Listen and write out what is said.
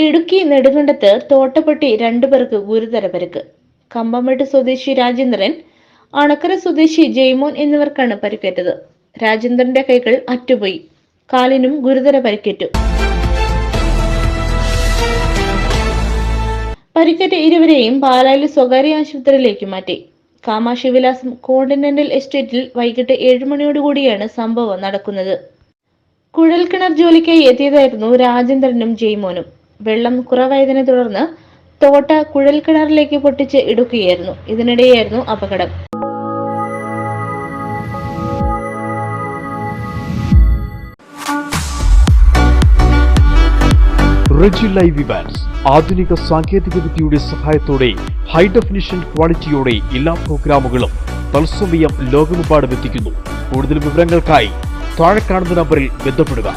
ഇടുക്കി നെടുങ്കണ്ടത്ത് തോട്ടപ്പെട്ടി രണ്ടുപേർക്ക് ഗുരുതര പരിക്ക്. കമ്പംമെട്ട് സ്വദേശി രാജേന്ദ്രൻ, അണക്കര സ്വദേശി ജയ്മോൻ എന്നിവർക്കാണ് പരിക്കേറ്റത്. രാജേന്ദ്രന്റെ കൈകൾ അറ്റുപോയി, കാലിനും ഗുരുതര പരിക്കേറ്റു. പരിക്കേറ്റ ഇരുവരെയും പാലായിലെ സ്വകാര്യ ആശുപത്രിയിലേക്ക് മാറ്റി. കാമാശിവിലാസം കോണ്ടിനെന്റൽ എസ്റ്റേറ്റിൽ വൈകിട്ട് 7 മണിയോടുകൂടിയാണ് സംഭവം നടക്കുന്നത്. കുഴൽക്കിണർ ജോലിക്കായി എത്തിയതായിരുന്നു രാജേന്ദ്രനും ജയ്മോനും. വെള്ളം കുറവായതിനെ തുടർന്ന് തോട്ട കുഴൽക്കിണറിലേക്ക് പൊട്ടിച്ച് ഇടുകയായിരുന്നു. ഇതിനിടെയായിരുന്നു അപകടം. റെജി ലൈവ് ഇവന്റ്സ് ആധുനിക സാങ്കേതിക വിദ്യയുടെ സഹായത്തോടെ ഹൈ ഡെഫിനിഷൻ ക്വാളിറ്റിയോടെ എല്ലാ പ്രോഗ്രാമുകളും തത്സമയം ലോകമെമ്പാടും എത്തിക്കുന്നു. കൂടുതൽ വിവരങ്ങൾക്കായി താഴെ കാണുന്ന നമ്പറിൽ ബന്ധപ്പെടുക.